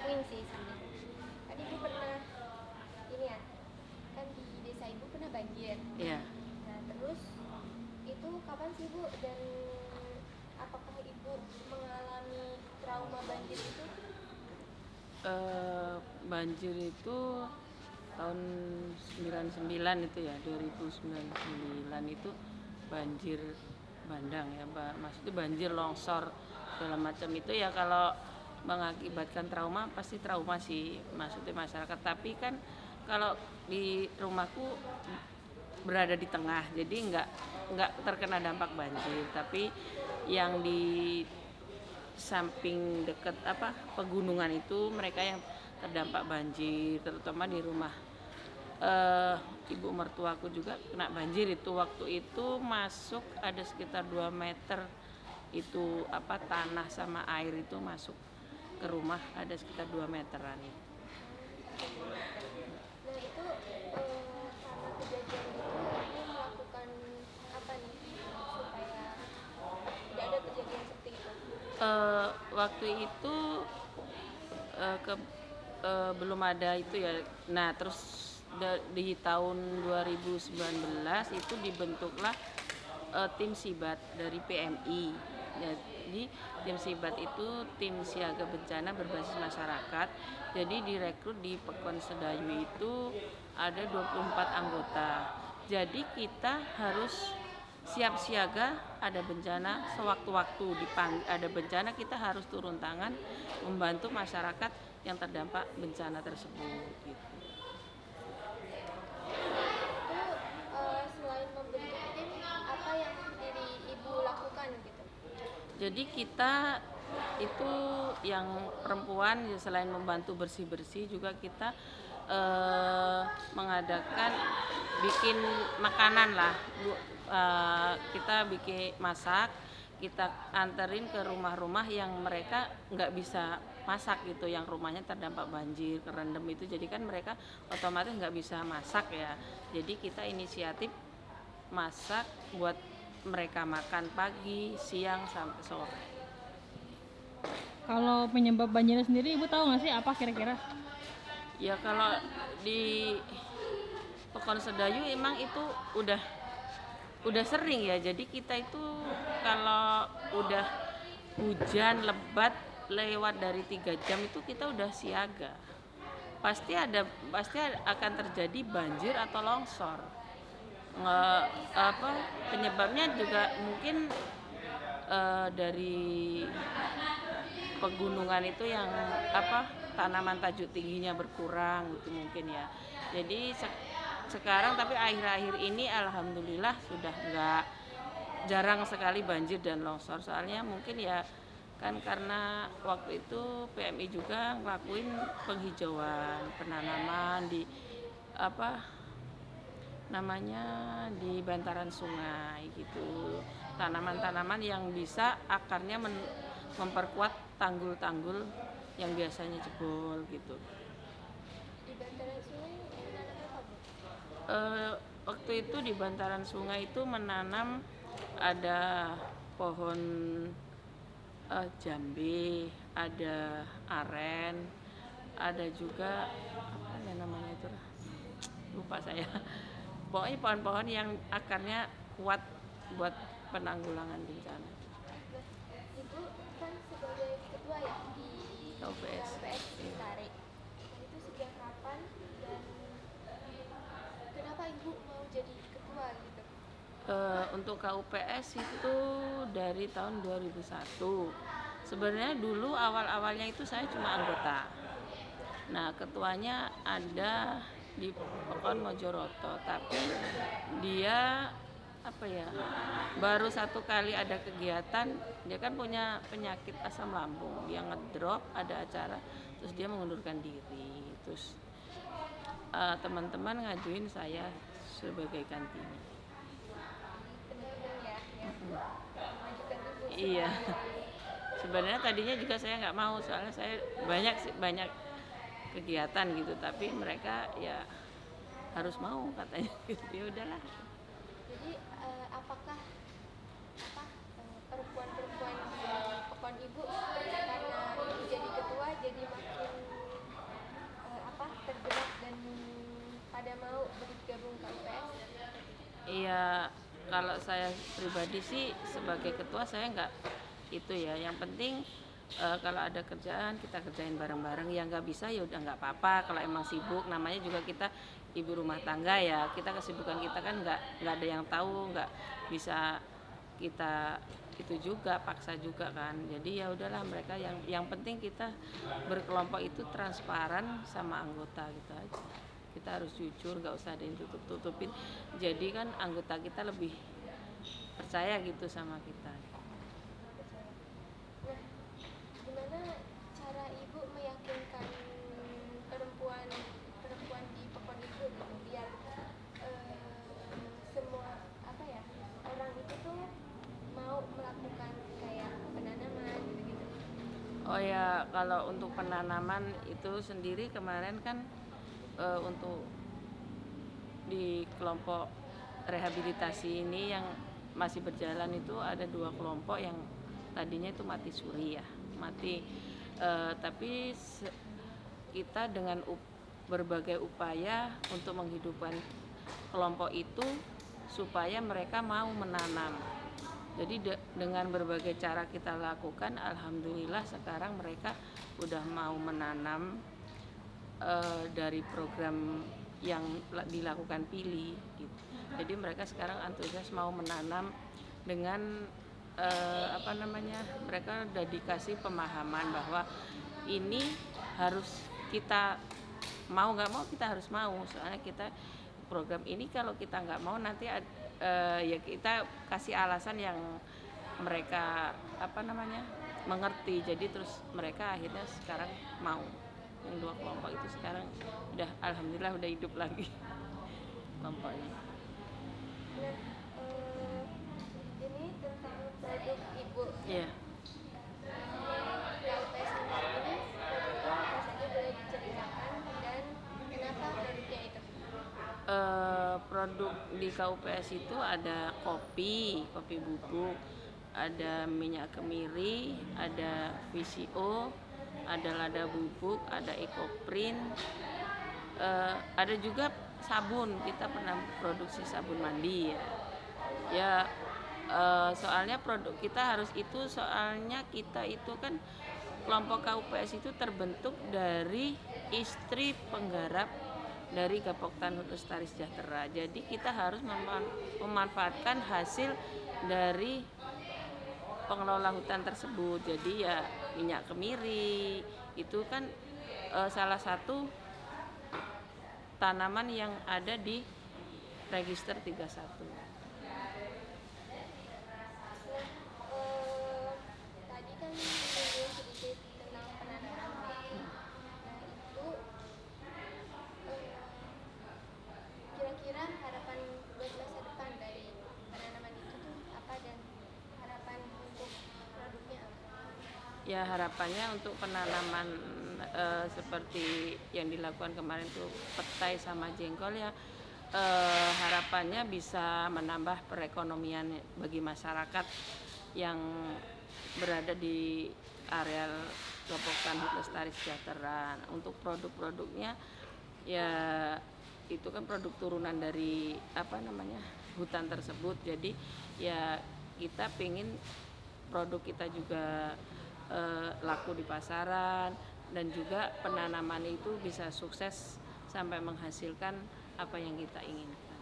lakuin sih sambil. Tadi ibu pernah ini ya, kan di desa ibu pernah banjir. Iya. Nah terus itu kapan sih bu, dan apakah ibu mengalami trauma banjir itu? Banjir itu tahun 99 itu ya, 2099 itu banjir bandang ya, maksudnya banjir longsor segala macam itu ya. Kalau mengakibatkan trauma pasti trauma sih maksudnya masyarakat, tapi kan kalau di rumahku berada di tengah, jadi nggak terkena dampak banjir. Tapi yang di samping deket pegunungan itu mereka yang terdampak banjir, terutama di rumah ibu mertuaku juga kena banjir. Itu waktu itu masuk ada sekitar 2 meter itu tanah sama air itu masuk ke rumah, ada sekitar 2 meteran itu. Nah itu karena kejadian itu ibu melakukan apa nih supaya tidak ada kejadian seperti itu? Waktu itu belum ada itu ya. Nah terus di tahun 2019 itu dibentuklah tim Sibat dari PMI. Jadi tim Sibat itu tim siaga bencana berbasis masyarakat. Jadi direkrut di Pekon Sedayu itu ada 24 anggota. Jadi kita harus siap siaga, ada bencana sewaktu-waktu ada bencana kita harus turun tangan membantu masyarakat yang terdampak bencana tersebut gitu. Selain membentuk tim, apa yang diri ibu lakukan gitu? Jadi kita itu yang perempuan selain membantu bersih-bersih juga kita mengadakan bikin makanan lah. Kita bikin masak, kita anterin ke rumah-rumah yang mereka nggak bisa masak gitu, yang rumahnya terdampak banjir, kerendam itu. Jadi kan mereka otomatis nggak bisa masak ya. Jadi kita inisiatif masak buat mereka makan pagi, siang, sampai sore. Kalau penyebab banjirnya sendiri ibu tahu nggak sih apa kira-kira? Ya kalau di Pekon Sedayu emang itu udah sering ya. Jadi kita itu kalau udah hujan lebat lewat dari 3 jam itu kita udah siaga. Pasti akan terjadi banjir atau longsor. Penyebabnya juga mungkin dari pegunungan itu yang tanaman tajuk tingginya berkurang gitu mungkin ya. Jadi sekarang tapi akhir-akhir ini alhamdulillah sudah enggak, jarang sekali banjir dan longsor. Soalnya mungkin ya kan karena waktu itu PMI juga ngelakuin penghijauan penanaman di di bantaran sungai gitu. Tanaman-tanaman yang bisa akarnya memperkuat tanggul-tanggul yang biasanya jebol gitu. Di bantaran sungai menanam apa bu? Waktu itu di bantaran sungai itu menanam ada pohon jambe, ada aren, ada juga apa ya namanya itu, lupa saya. Pokoknya pohon-pohon yang akarnya kuat buat penanggulangan bencana. Nah, ibu kan sebagai ketua ya di KUPS. KUPS Sitare. Nah, itu sejak kapan dan kenapa ibu mau jadi ketua gitu? Untuk KUPS itu dari tahun 2001. Sebenarnya dulu awal-awalnya itu saya cuma anggota. Nah, ketuanya ada di Pekon Mojoroto, tapi dia baru 1 kali ada kegiatan. Dia kan punya penyakit asam lambung, dia ngedrop ada acara terus dia mengundurkan diri. Terus teman-teman ngajuin saya sebagai gantinya. Teman-teman ya yang mengajukan ibu. Iya. Sebenarnya tadinya juga saya nggak mau, soalnya saya banyak kegiatan gitu, tapi mereka ya harus mau katanya. Ya udahlah. Jadi apakah perempuan-perempuan di Pekon ibu karena ibu jadi ketua jadi makin kalau saya pribadi sih sebagai ketua saya nggak itu ya. Yang penting kalau ada kerjaan kita kerjain bareng-bareng. Yang nggak bisa ya udah nggak apa-apa. Kalau emang sibuk, namanya juga kita ibu rumah tangga ya. Kita kesibukan kita kan nggak ada yang tahu, nggak bisa kita itu juga paksa juga kan. Jadi ya udahlah mereka yang penting kita berkelompok itu transparan sama anggota gitu aja. Kita harus jujur, nggak usah ada yang tutup-tutupin. Jadi kan anggota kita lebih percaya gitu sama kita. Nah, gimana cara ibu meyakinkan perempuan perempuan di Pekon Ibu gitu biar semua apa ya orang itu tuh mau melakukan kayak penanaman gitu. Oh ya, kalau untuk penanaman itu sendiri kemarin kan untuk di kelompok rehabilitasi ini yang masih berjalan itu ada 2 kelompok yang tadinya itu mati suri ya, mati tapi kita dengan berbagai upaya untuk menghidupkan kelompok itu supaya mereka mau menanam. Jadi dengan berbagai cara kita lakukan, alhamdulillah sekarang mereka udah mau menanam dari program yang dilakukan Pilih gitu. Jadi mereka sekarang antusias mau menanam dengan mereka udah dikasih pemahaman bahwa ini harus kita mau nggak mau kita harus mau, soalnya kita program ini kalau kita nggak mau nanti ya kita kasih alasan yang mereka mengerti. Jadi terus mereka akhirnya sekarang mau. Yang 2 kelompok itu sekarang udah alhamdulillah udah hidup lagi kelompoknya. Nah, ini tentang produk ibu. Iya. KUPS sendiri ini produknya apa saja boleh diceritakan dan kenapa produknya itu? Produk di KUPS itu ada kopi bubuk, ada minyak kemiri, ada VCO, ada lada bubuk, ada EcoPrint, ada juga sabun. Kita pernah produksi sabun mandi ya. Soalnya produk kita harus itu, soalnya kita itu kan kelompok KUPS itu terbentuk dari istri penggarap dari Gapoktan Hut Lestari Sejahtera. Jadi kita harus memanfaatkan hasil dari pengelola hutan tersebut. Jadi ya minyak kemiri itu kan salah satu tanaman yang ada di Register 31. Tadi kan menyinggung sedikit tentang penanaman. Nah itu kira-kira harapan buat masa depan dari penanaman itu tuh apa dan harapan untuk produknya apa? Ya harapannya untuk penanaman seperti yang dilakukan kemarin tuh petai sama jengkol ya, harapannya bisa menambah perekonomian bagi masyarakat yang berada di areal Gapoktan Hut Lestari Sejahtera. Untuk produk-produknya ya itu kan produk turunan dari hutan tersebut. Jadi ya kita pengen produk kita juga laku di pasaran dan juga penanaman itu bisa sukses sampai menghasilkan apa yang kita inginkan.